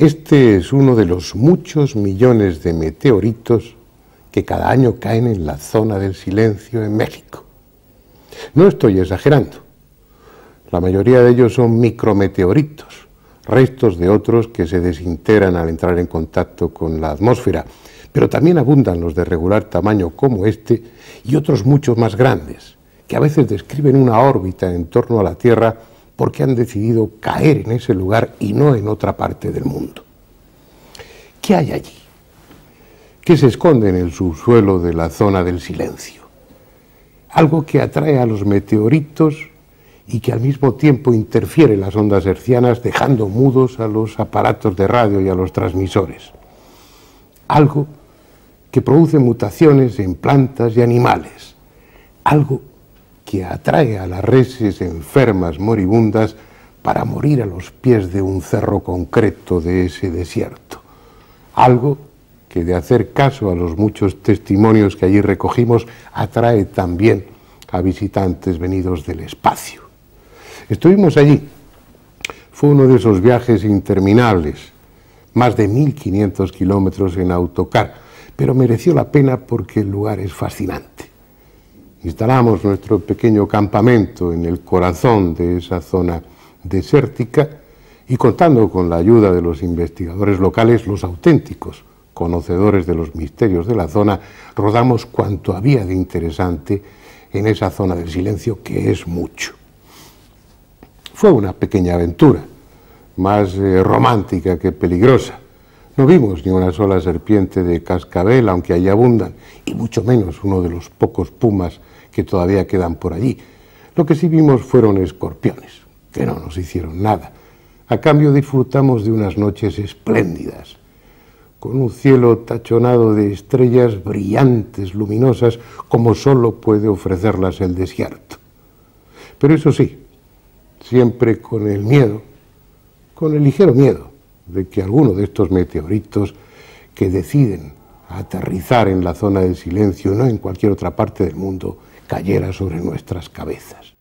Este es uno de los muchos millones de meteoritos que cada año caen en la zona del silencio en México. No estoy exagerando. La mayoría de ellos son micrometeoritos, restos de otros que se desintegran al entrar en contacto con la atmósfera, pero también abundan los de regular tamaño como este y otros mucho más grandes, que a veces describen una órbita en torno a la Tierra porque han decidido caer en ese lugar y no en otra parte del mundo. ¿Qué hay allí? ¿Qué se esconde en el subsuelo de la zona del silencio? Algo que atrae a los meteoritos y que al mismo tiempo interfiere en las ondas hertzianas, dejando mudos a los aparatos de radio y a los transmisores. Algo que produce mutaciones en plantas y animales. Algo que atrae a las reses enfermas moribundas para morir a los pies de un cerro concreto de ese desierto. Algo que, de hacer caso a los muchos testimonios que allí recogimos, atrae también a visitantes venidos del espacio. Estuvimos allí. Fue uno de esos viajes interminables, más de 1500 kilómetros en autocar, pero mereció la pena porque el lugar es fascinante. Instalamos nuestro pequeño campamento en el corazón de esa zona desértica y, contando con la ayuda de los investigadores locales, los auténticos conocedores de los misterios de la zona, rodamos cuanto había de interesante en esa zona del silencio, que es mucho. Fue una pequeña aventura, más romántica que peligrosa. No vimos ni una sola serpiente de cascabel, aunque allí abundan, y mucho menos uno de los pocos pumas que todavía quedan por allí. Lo que sí vimos fueron escorpiones, que no nos hicieron nada. A cambio disfrutamos de unas noches espléndidas, con un cielo tachonado de estrellas brillantes, luminosas, como solo puede ofrecerlas el desierto. Pero eso sí, siempre con el miedo, con el ligero miedo, de que alguno de estos meteoritos que deciden aterrizar en la zona del silencio, no en cualquier otra parte del mundo, cayera sobre nuestras cabezas.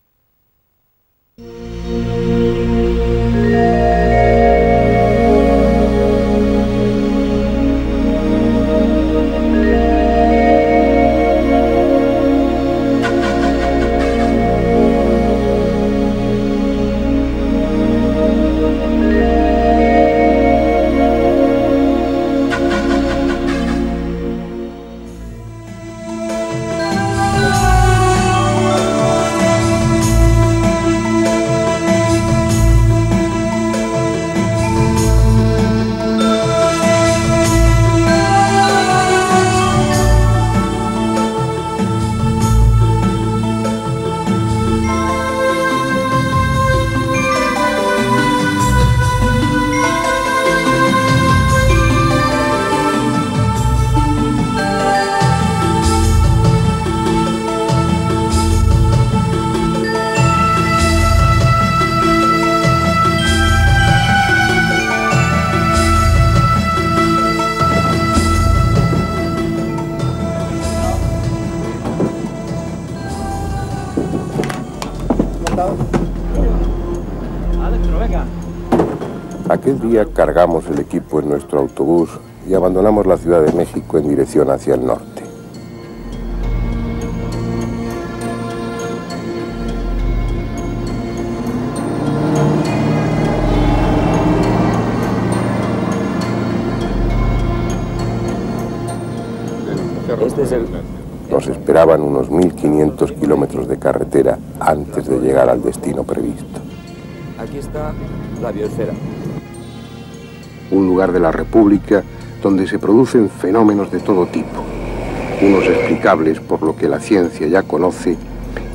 Aquel día cargamos el equipo en nuestro autobús y abandonamos la Ciudad de México en dirección hacia el norte. Nos esperaban unos 1500 kilómetros de carretera antes de llegar al destino previsto. Aquí está la biosfera. Un lugar de la República donde se producen fenómenos de todo tipo, unos explicables por lo que la ciencia ya conoce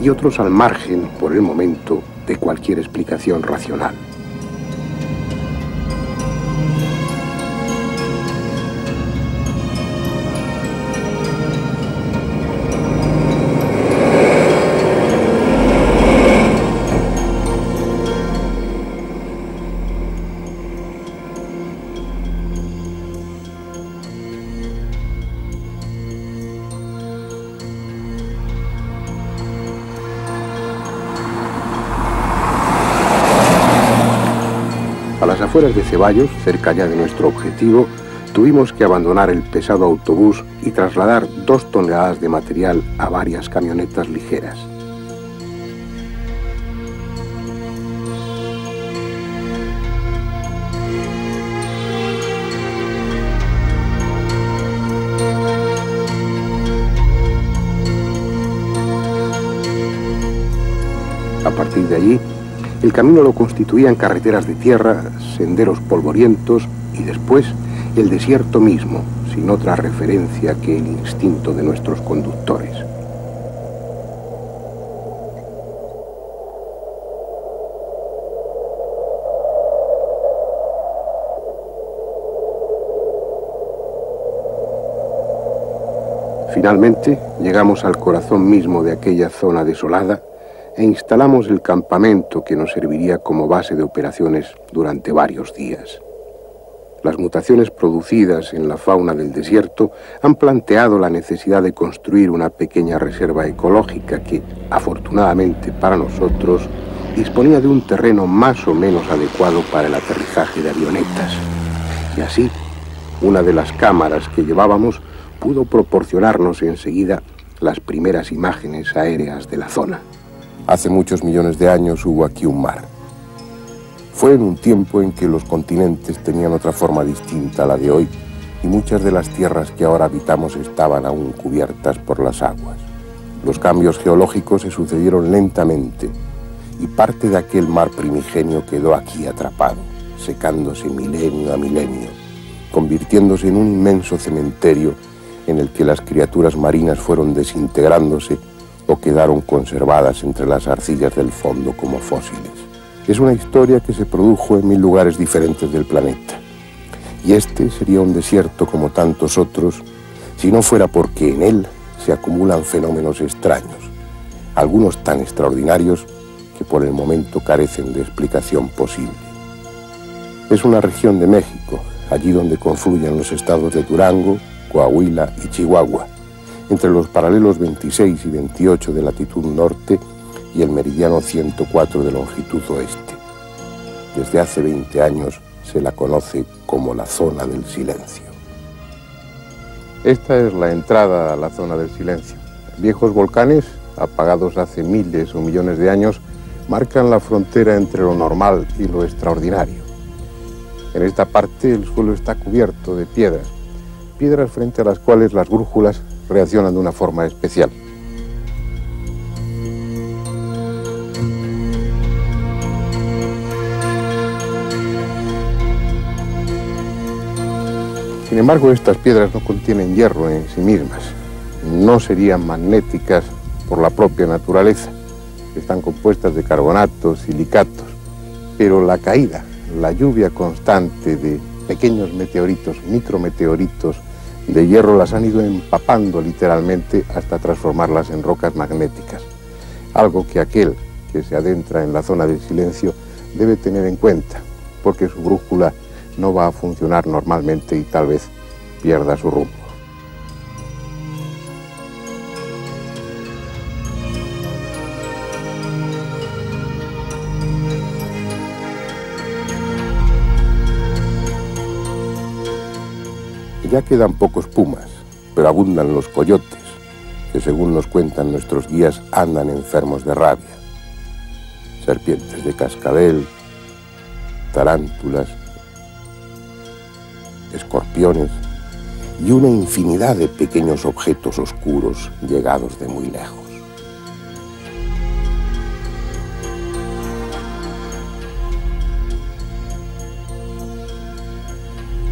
y otros al margen, por el momento, de cualquier explicación racional. A las afueras de Ceballos, cerca ya de nuestro objetivo, tuvimos que abandonar el pesado autobús y trasladar 2 toneladas de material a varias camionetas ligeras. A partir de allí, el camino lo constituían carreteras de tierra, senderos polvorientos y después el desierto mismo, sin otra referencia que el instinto de nuestros conductores. Finalmente, llegamos al corazón mismo de aquella zona desolada e instalamos el campamento que nos serviría como base de operaciones durante varios días. Las mutaciones producidas en la fauna del desierto han planteado la necesidad de construir una pequeña reserva ecológica que, afortunadamente para nosotros, disponía de un terreno más o menos adecuado para el aterrizaje de avionetas. Y así, una de las cámaras que llevábamos pudo proporcionarnos enseguida las primeras imágenes aéreas de la zona. Hace muchos millones de años hubo aquí un mar. Fue en un tiempo en que los continentes tenían otra forma distinta a la de hoy y muchas de las tierras que ahora habitamos estaban aún cubiertas por las aguas. Los cambios geológicos se sucedieron lentamente y parte de aquel mar primigenio quedó aquí atrapado, secándose milenio a milenio, convirtiéndose en un inmenso cementerio en el que las criaturas marinas fueron desintegrándose o quedaron conservadas entre las arcillas del fondo como fósiles. Es una historia que se produjo en 1000 lugares diferentes del planeta. Y este sería un desierto como tantos otros, si no fuera porque en él se acumulan fenómenos extraños, algunos tan extraordinarios que por el momento carecen de explicación posible. Es una región de México, allí donde confluyen los estados de Durango, Coahuila y Chihuahua, entre los paralelos 26 y 28 de latitud norte y el meridiano 104 de longitud oeste. Desde hace 20 años se la conoce como la zona del silencio. Esta es la entrada a la zona del silencio. Viejos volcanes, apagados hace miles o millones de años, marcan la frontera entre lo normal y lo extraordinario. En esta parte el suelo está cubierto de piedras frente a las cuales las brújulas reaccionan de una forma especial. Sin embargo, estas piedras no contienen hierro en sí mismas, no serían magnéticas por la propia naturaleza, están compuestas de carbonatos, silicatos, pero la caída, la lluvia constante de pequeños meteoritos, micrometeoritos de hierro las han ido empapando literalmente hasta transformarlas en rocas magnéticas, algo que aquel que se adentra en la zona del silencio debe tener en cuenta, porque su brújula no va a funcionar normalmente y tal vez pierda su rumbo. Ya quedan pocos pumas, pero abundan los coyotes, que según nos cuentan nuestros guías andan enfermos de rabia. Serpientes de cascabel, tarántulas, escorpiones y una infinidad de pequeños objetos oscuros llegados de muy lejos.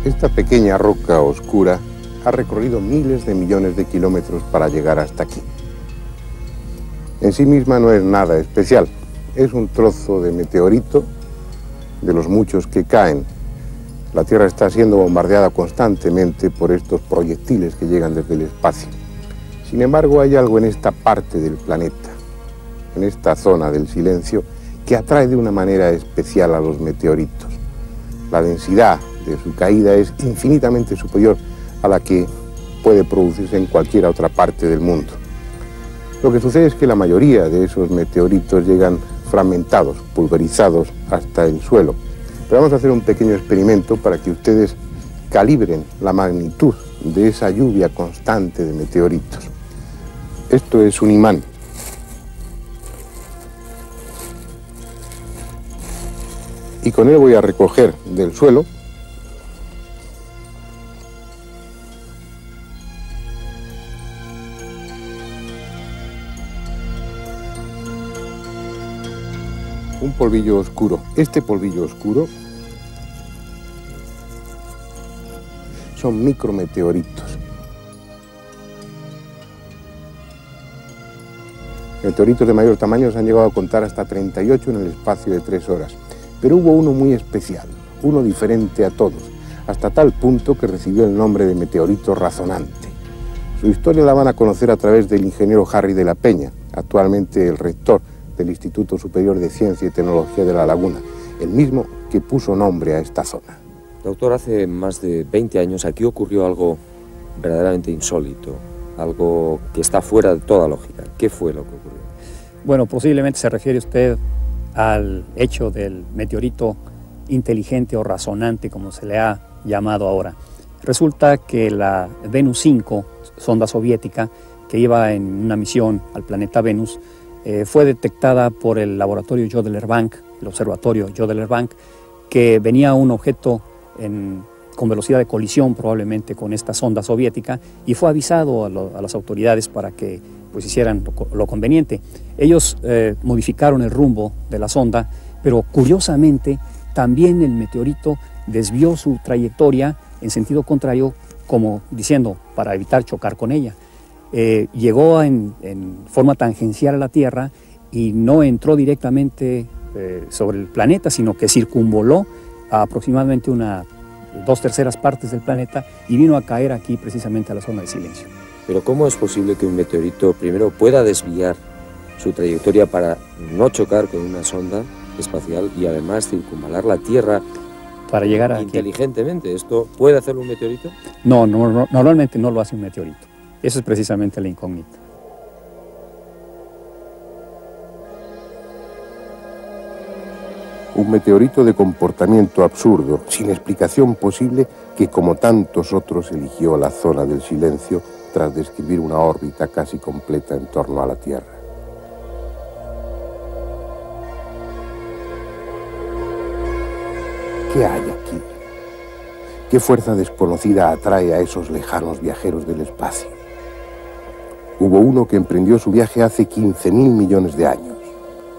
Esta pequeña roca oscura ha recorrido miles de millones de kilómetros para llegar hasta aquí. En sí misma no es nada especial, es un trozo de meteorito de los muchos que caen. La Tierra está siendo bombardeada constantemente por estos proyectiles que llegan desde el espacio. Sin embargo, hay algo en esta parte del planeta, en esta zona del silencio, que atrae de una manera especial a los meteoritos. La densidad de su caída es infinitamente superior a la que puede producirse en cualquier otra parte del mundo. Lo que sucede es que la mayoría de esos meteoritos llegan fragmentados, pulverizados hasta el suelo, Pero vamos a hacer un pequeño experimento para que ustedes calibren la magnitud de esa lluvia constante de meteoritos. Esto es un imán. Y con él voy a recoger del suelo un polvillo oscuro. Este polvillo oscuro son micrometeoritos. Meteoritos de mayor tamaño se han llegado a contar hasta 38 en el espacio de 3 horas. Pero hubo uno muy especial, uno diferente a todos, hasta tal punto que recibió el nombre de meteorito razonante. Su historia la van a conocer a través del ingeniero Harry de la Peña, actualmente el rector del Instituto Superior de Ciencia y Tecnología de La Laguna, el mismo que puso nombre a esta zona. Doctor, hace más de 20 años aquí ocurrió algo verdaderamente insólito, algo que está fuera de toda lógica. ¿Qué fue lo que ocurrió? Bueno, posiblemente se refiere usted al hecho del meteorito inteligente o razonante, como se le ha llamado ahora. Resulta que la Venus 5, sonda soviética, que iba en una misión al planeta Venus, fue detectada por el laboratorio Jodler-Bank, el observatorio Jodler-Bank, que venía un objeto con velocidad de colisión probablemente con esta sonda soviética, y fue avisado a las autoridades para que pues hicieran lo conveniente. Ellos modificaron el rumbo de la sonda, pero curiosamente también el meteorito desvió su trayectoria en sentido contrario, como diciendo, para evitar chocar con ella. Llegó en forma tangencial a la Tierra y no entró directamente sobre el planeta, sino que circunvoló a aproximadamente 2/3 partes del planeta y vino a caer aquí precisamente a la zona de silencio. Pero ¿cómo es posible que un meteorito primero pueda desviar su trayectoria para no chocar con una sonda espacial y además circunvalar la Tierra para llegar aquí inteligentemente? ¿Esto puede hacerlo un meteorito? No, normalmente no lo hace un meteorito. Eso es precisamente la incógnita. Un meteorito de comportamiento absurdo, sin explicación posible, que como tantos otros eligió la zona del silencio tras describir una órbita casi completa en torno a la Tierra. ¿Qué hay aquí? ¿Qué fuerza desconocida atrae a esos lejanos viajeros del espacio? Hubo uno que emprendió su viaje hace 15.000 millones de años,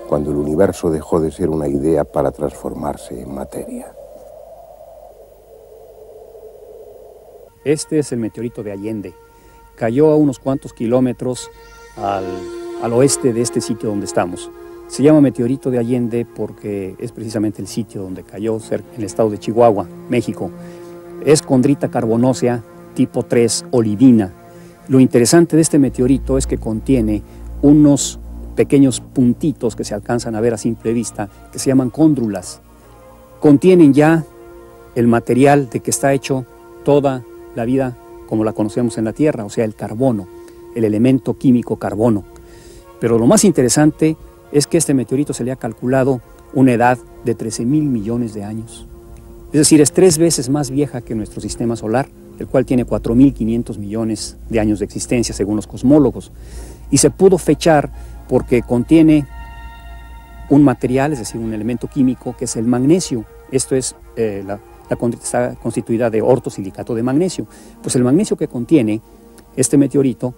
cuando el universo dejó de ser una idea para transformarse en materia. Este es el meteorito de Allende. Cayó a unos cuantos kilómetros al oeste de este sitio donde estamos. Se llama meteorito de Allende porque es precisamente el sitio donde cayó, en el estado de Chihuahua, México. Es condrita carbonácea tipo 3 olivina. Lo interesante de este meteorito es que contiene unos pequeños puntitos que se alcanzan a ver a simple vista, que se llaman cóndrulas. Contienen ya el material de que está hecho toda la vida como la conocemos en la Tierra, o sea, el carbono, el elemento químico carbono. Pero lo más interesante es que este meteorito se le ha calculado una edad de 13.000 millones de años. Es decir, es 3 veces más vieja que nuestro sistema solar, el cual tiene 4.500 millones de años de existencia, según los cosmólogos. Y se pudo fechar porque contiene un material, es decir, un elemento químico, que es el magnesio. Esto es, está constituida de ortosilicato de magnesio. Pues el magnesio que contiene este meteorito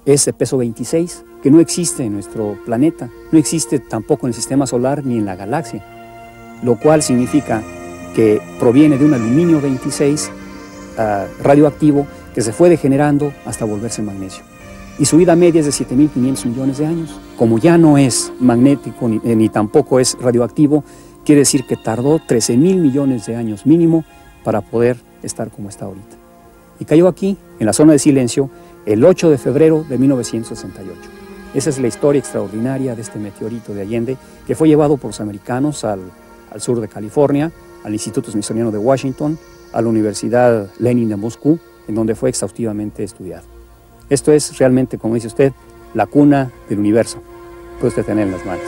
es de peso 26, que no existe en nuestro planeta, no existe tampoco en el sistema solar ni en la galaxia, lo cual significa que proviene de un aluminio 26 radioactivo que se fue degenerando hasta volverse magnesio. Y su vida media es de 7.500 millones de años. Como ya no es magnético ni tampoco es radioactivo, quiere decir que tardó 13.000 millones de años mínimo para poder estar como está ahorita. Y cayó aquí, en la zona de silencio, el 8 de febrero de 1968. Esa es la historia extraordinaria de este meteorito de Allende, que fue llevado por los americanos al sur de California, al Instituto Smithsoniano de Washington, a la Universidad Lenin de Moscú, en donde fue exhaustivamente estudiado. Esto es realmente, como dice usted, la cuna del universo. Puede usted tener en las manos.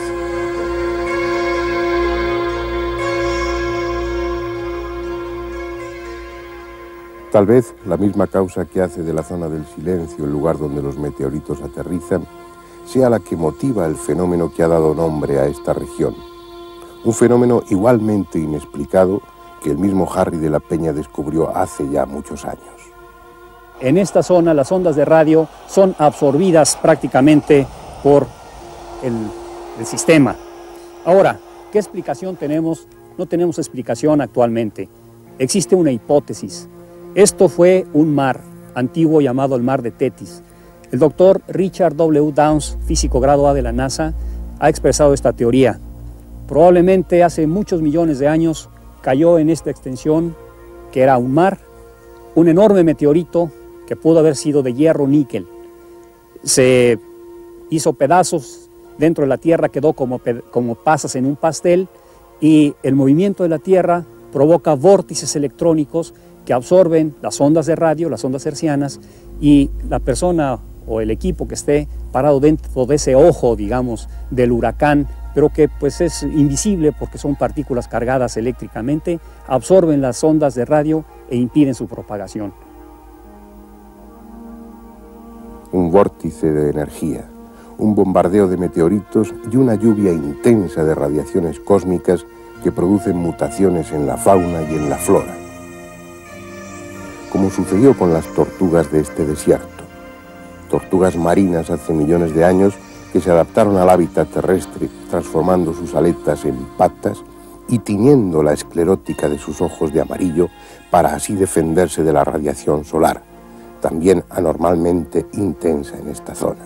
Tal vez la misma causa que hace de la zona del silencio el lugar donde los meteoritos aterrizan sea la que motiva el fenómeno que ha dado nombre a esta región. Un fenómeno igualmente inexplicado que el mismo Harry de la Peña descubrió hace ya muchos años. En esta zona las ondas de radio son absorbidas prácticamente por el sistema. Ahora, ¿qué explicación tenemos? No tenemos explicación actualmente. Existe una hipótesis. Esto fue un mar antiguo llamado el mar de Tetis. El doctor Richard W. Downs, físico grado A de la NASA, ha expresado esta teoría. Probablemente hace muchos millones de años cayó en esta extensión, que era un mar, un enorme meteorito que pudo haber sido de hierro-níquel. Se hizo pedazos dentro de la Tierra, quedó como pasas en un pastel, y el movimiento de la Tierra provoca vórtices electrónicos que absorben las ondas de radio, las ondas hertzianas, y la persona o el equipo que esté parado dentro de ese ojo, digamos, del huracán, pero que pues es invisible porque son partículas cargadas eléctricamente, absorben las ondas de radio e impiden su propagación. Un vórtice de energía, un bombardeo de meteoritos y una lluvia intensa de radiaciones cósmicas que producen mutaciones en la fauna y en la flora. Como sucedió con las tortugas de este desierto, tortugas marinas hace millones de años que se adaptaron al hábitat terrestre, transformando sus aletas en patas y tiñendo la esclerótica de sus ojos de amarillo para así defenderse de la radiación solar, también anormalmente intensa en esta zona.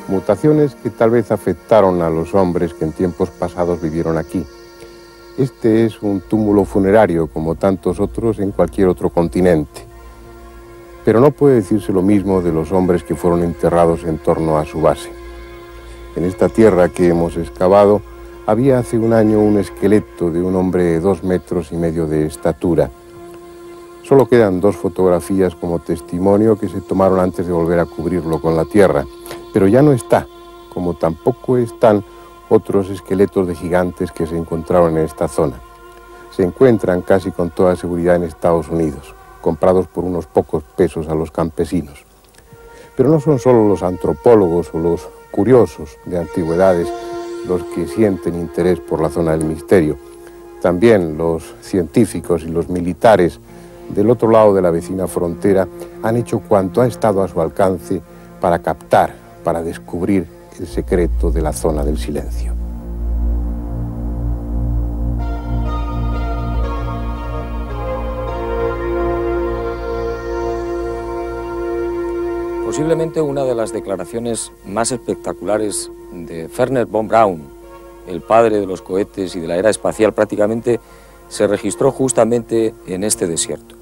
Mutaciones que tal vez afectaron a los hombres que en tiempos pasados vivieron aquí. Este es un túmulo funerario como tantos otros en cualquier otro continente. Pero no puede decirse lo mismo de los hombres que fueron enterrados en torno a su base. En esta tierra que hemos excavado había hace un año un esqueleto de un hombre de 2,5 metros de estatura. Solo quedan 2 fotografías como testimonio que se tomaron antes de volver a cubrirlo con la tierra. Pero ya no está, como tampoco están otros esqueletos de gigantes que se encontraron en esta zona. Se encuentran casi con toda seguridad en Estados Unidos, comprados por unos pocos pesos a los campesinos. Pero no son solo los antropólogos o los curiosos de antigüedades los que sienten interés por la zona del misterio. También los científicos y los militares del otro lado de la vecina frontera han hecho cuanto ha estado a su alcance para captar, para descubrir el secreto de la zona del silencio. Posiblemente una de las declaraciones más espectaculares de Wernher von Braun, el padre de los cohetes y de la era espacial, prácticamente se registró justamente en este desierto.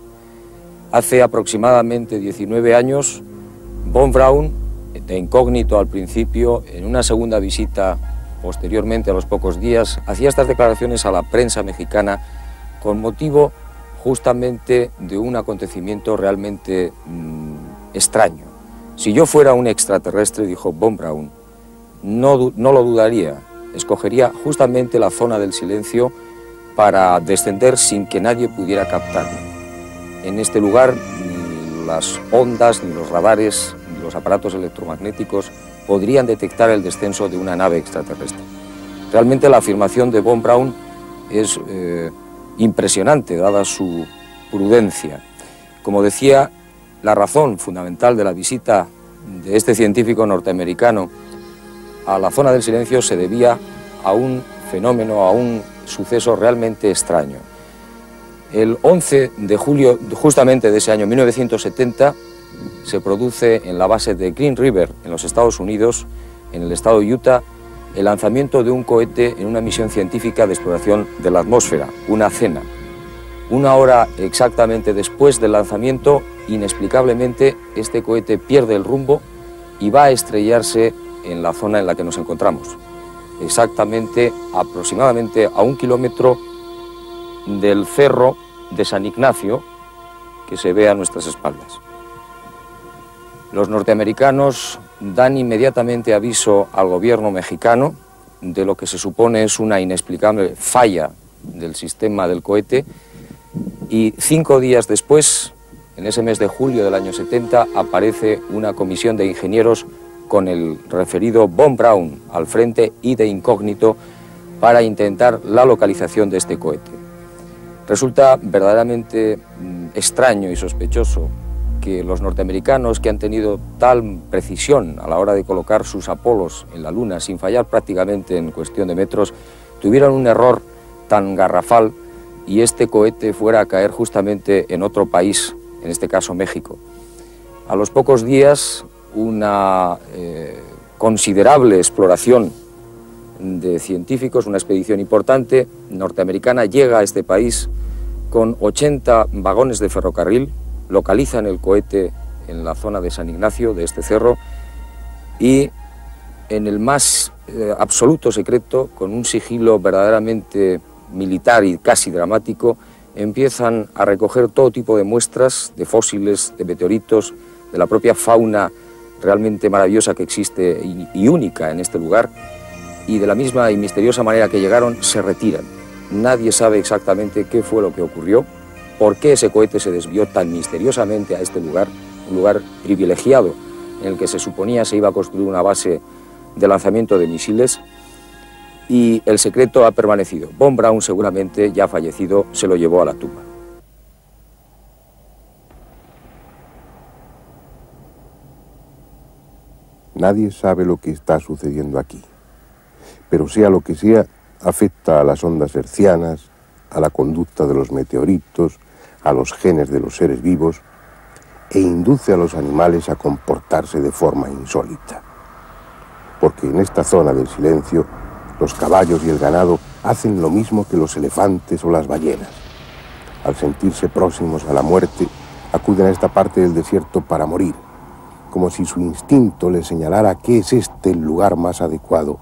Hace aproximadamente 19 años, von Braun, de incógnito al principio, en una segunda visita posteriormente a los pocos días, hacía estas declaraciones a la prensa mexicana con motivo justamente de un acontecimiento realmente extraño. Si yo fuera un extraterrestre, dijo von Braun, no lo dudaría, escogería justamente la zona del silencio para descender sin que nadie pudiera captarme. En este lugar ni las ondas, ni los radares, ni los aparatos electromagnéticos podrían detectar el descenso de una nave extraterrestre. Realmente la afirmación de von Braun es impresionante, dada su prudencia. Como decía, la razón fundamental de la visita de este científico norteamericano a la zona del silencio se debía a un fenómeno, a un suceso realmente extraño. El 11 de julio justamente de ese año 1970 se produce en la base de Green River, en los Estados Unidos, en el estado de Utah, el lanzamiento de un cohete en una misión científica de exploración de la atmósfera, una CENA. Una hora exactamente después del lanzamiento, inexplicablemente, este cohete pierde el rumbo y va a estrellarse en la zona en la que nos encontramos. Exactamente, aproximadamente a 1 kilómetro del cerro de San Ignacio, que se ve a nuestras espaldas. Los norteamericanos dan inmediatamente aviso al gobierno mexicano de lo que se supone es una inexplicable falla del sistema del cohete, y 5 días después, en ese mes de julio del año 70, aparece una comisión de ingenieros con el referido Von Braun al frente y de incógnito para intentar la localización de este cohete. Resulta verdaderamente extraño y sospechoso que los norteamericanos, que han tenido tal precisión a la hora de colocar sus Apolos en la Luna sin fallar prácticamente en cuestión de metros, tuvieran un error tan garrafal y este cohete fuera a caer justamente en otro país, en este caso México. A los pocos días, una considerable exploración de científicos, una expedición importante norteamericana, llega a este país con 80 vagones de ferrocarril, localizan el cohete en la zona de San Ignacio, de este cerro, y en el más absoluto secreto, con un sigilo verdaderamente militar y casi dramático, empiezan a recoger todo tipo de muestras, de fósiles, de meteoritos, de la propia fauna realmente maravillosa que existe y única en este lugar, y de la misma y misteriosa manera que llegaron, se retiran. Nadie sabe exactamente qué fue lo que ocurrió, por qué ese cohete se desvió tan misteriosamente a este lugar, un lugar privilegiado en el que se suponía se iba a construir una base de lanzamiento de misiles, y el secreto ha permanecido. Von Braun, seguramente ya fallecido, se lo llevó a la tumba. Nadie sabe lo que está sucediendo aquí, pero sea lo que sea, afecta a las ondas hertzianas, a la conducta de los meteoritos, a los genes de los seres vivos, e induce a los animales a comportarse de forma insólita. Porque en esta zona del silencio, los caballos y el ganado hacen lo mismo que los elefantes o las ballenas. Al sentirse próximos a la muerte, acuden a esta parte del desierto para morir, como si su instinto les señalara que es este el lugar más adecuado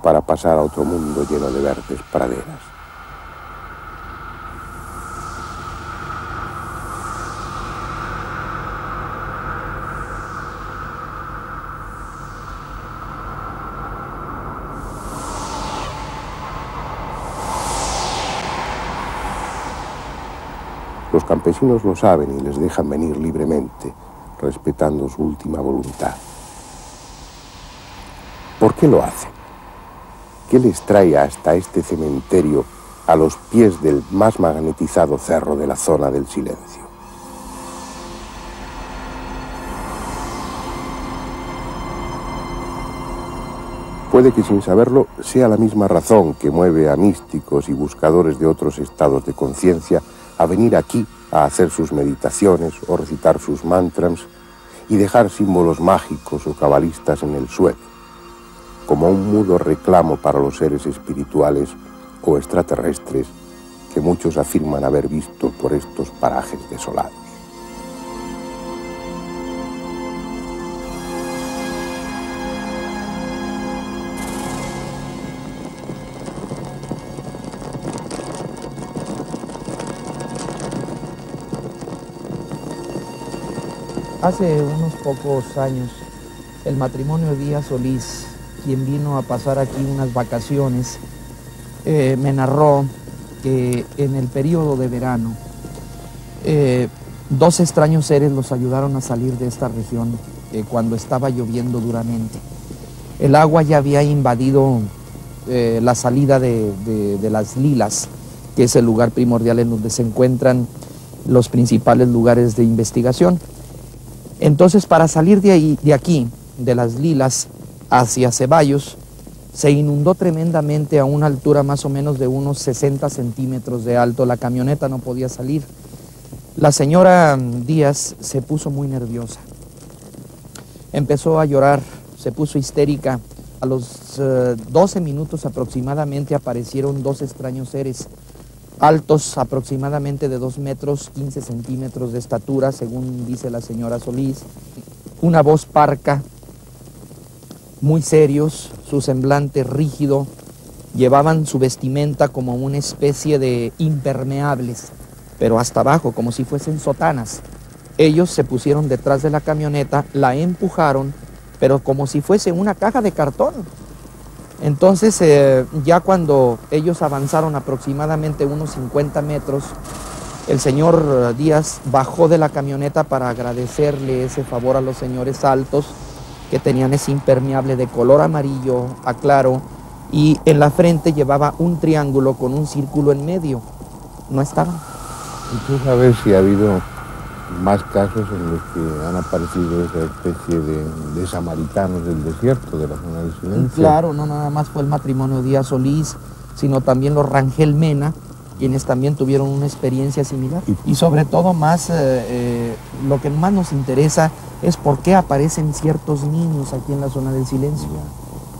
para pasar a otro mundo lleno de verdes praderas. Los campesinos lo saben y les dejan venir libremente, respetando su última voluntad. ¿Por qué lo hacen? ¿Qué les trae hasta este cementerio a los pies del más magnetizado cerro de la zona del silencio? Puede que sin saberlo sea la misma razón que mueve a místicos y buscadores de otros estados de conciencia a venir aquí a hacer sus meditaciones o recitar sus mantras y dejar símbolos mágicos o cabalistas en el suelo, como un mudo reclamo para los seres espirituales o extraterrestres que muchos afirman haber visto por estos parajes desolados. Hace unos pocos años, el matrimonio Díaz Solís, quien vino a pasar aquí unas vacaciones, me narró que en el periodo de verano, 2 extraños seres los ayudaron a salir de esta región cuando estaba lloviendo duramente. El agua ya había invadido la salida de las Lilas, que es el lugar primordial en donde se encuentran los principales lugares de investigación. Entonces, para salir de aquí, de las Lilas, hacia Ceballos, se inundó tremendamente a una altura más o menos de unos 60 centímetros de alto. La camioneta no podía salir. La señora Díaz se puso muy nerviosa. Empezó a llorar, se puso histérica. A los 12 minutos aproximadamente aparecieron 2 extraños seres, altos aproximadamente de 2 metros, 15 centímetros de estatura, según dice la señora Solís. Una voz parca, muy serios, su semblante rígido, llevaban su vestimenta como una especie de impermeables, pero hasta abajo, como si fuesen sotanas. Ellos se pusieron detrás de la camioneta, la empujaron, pero como si fuese una caja de cartón. Entonces, ya cuando ellos avanzaron aproximadamente unos 50 metros, el señor Díaz bajó de la camioneta para agradecerle ese favor a los señores altos, que tenían ese impermeable de color amarillo a claro, y en la frente llevaba un triángulo con un círculo en medio. No estaban. ¿Y tú sabes si ha habido más casos en los que han aparecido esa especie de samaritanos del desierto, de la zona del silencio? Claro, no nada más fue el matrimonio Díaz Solís, sino también los Rangel Mena, quienes también tuvieron una experiencia similar. Y sobre todo más, lo que más nos interesa es por qué aparecen ciertos niños aquí en la zona del silencio.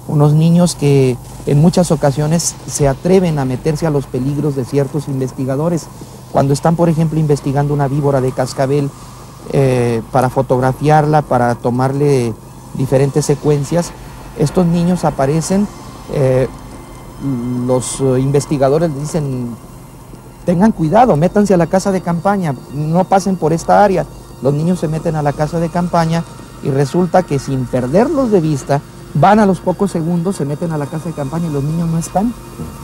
Unos niños que en muchas ocasiones se atreven a meterse a los peligros de ciertos investigadores. Cuando están, por ejemplo, investigando una víbora de cascabel para fotografiarla, para tomarle diferentes secuencias, estos niños aparecen, los investigadores dicen: tengan cuidado, métanse a la casa de campaña, no pasen por esta área. Los niños se meten a la casa de campaña y resulta que sin perderlos de vista, van a los pocos segundos, se meten a la casa de campaña y los niños no están.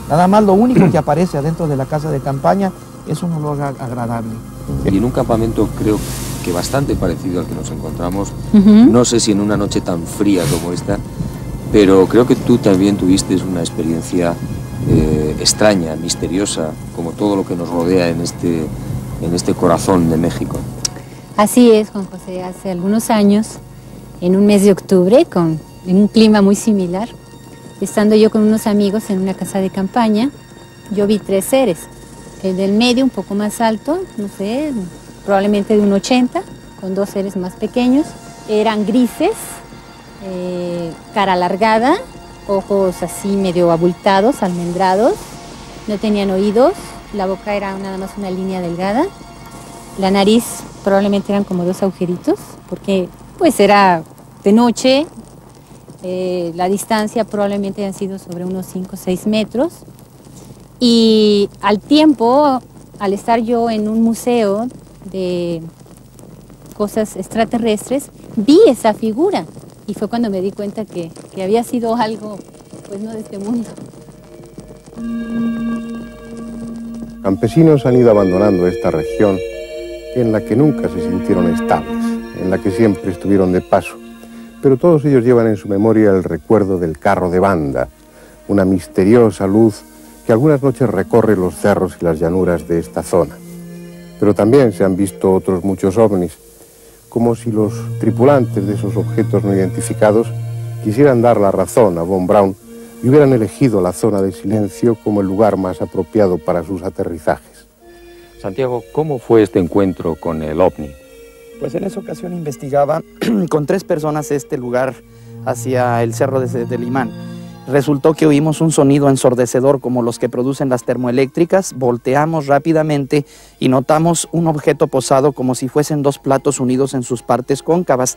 Nada más lo único que aparece adentro de la casa de campaña es un olor agradable. Y en un campamento creo que bastante parecido al que nos encontramos, no sé si en una noche tan fría como esta, pero creo que tú también tuviste una experiencia extraña, misteriosa, como todo lo que nos rodea en este corazón de México. Así es, Juan José, hace algunos años, en un mes de octubre, en un clima muy similar, estando yo con unos amigos en una casa de campaña, yo vi 3 seres. El del medio un poco más alto, no sé, probablemente de un 80, con 2 seres más pequeños. Eran grises, cara alargada, ojos así medio abultados, almendrados, no tenían oídos, la boca era nada más una línea delgada, la nariz probablemente eran como 2 agujeritos, porque pues era de noche, la distancia probablemente han sido sobre unos 5 o 6 metros. Y al tiempo, al estar yo en un museo de cosas extraterrestres, vi esa figura y fue cuando me di cuenta que había sido algo, pues no de este mundo. Campesinos han ido abandonando esta región en la que nunca se sintieron estables, en la que siempre estuvieron de paso, pero todos ellos llevan en su memoria el recuerdo del carro de banda, una misteriosa luz que algunas noches recorre los cerros y las llanuras de esta zona. Pero también se han visto otros muchos ovnis, como si los tripulantes de esos objetos no identificados quisieran dar la razón a Von Braun y hubieran elegido la zona de silencio como el lugar más apropiado para sus aterrizajes. Santiago, ¿cómo fue este encuentro con el ovni? Pues en esa ocasión investigaba con 3 personas este lugar hacia el cerro de Limán. Resultó que oímos un sonido ensordecedor como los que producen las termoeléctricas, volteamos rápidamente y notamos un objeto posado como si fuesen 2 platos unidos en sus partes cóncavas.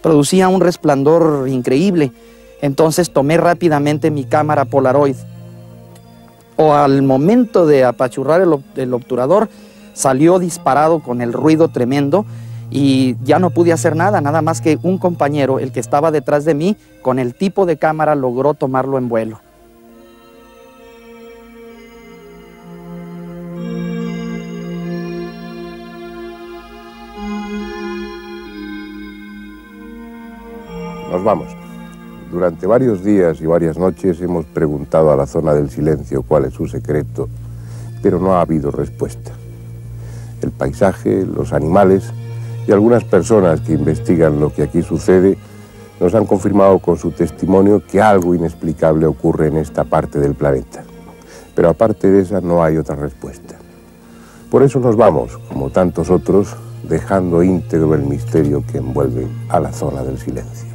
Producía un resplandor increíble, entonces tomé rápidamente mi cámara Polaroid. Al momento de apachurrar el obturador, salió disparado con el ruido tremendo y ya no pude hacer nada, nada más que un compañero, el que estaba detrás de mí, con el tipo de cámara logró tomarlo en vuelo. Nos vamos. Durante varios días y varias noches hemos preguntado a la zona del silencio cuál es su secreto, pero no ha habido respuesta. El paisaje, los animales y algunas personas que investigan lo que aquí sucede nos han confirmado con su testimonio que algo inexplicable ocurre en esta parte del planeta. Pero aparte de esa no hay otra respuesta. Por eso nos vamos, como tantos otros, dejando íntegro el misterio que envuelve a la zona del silencio.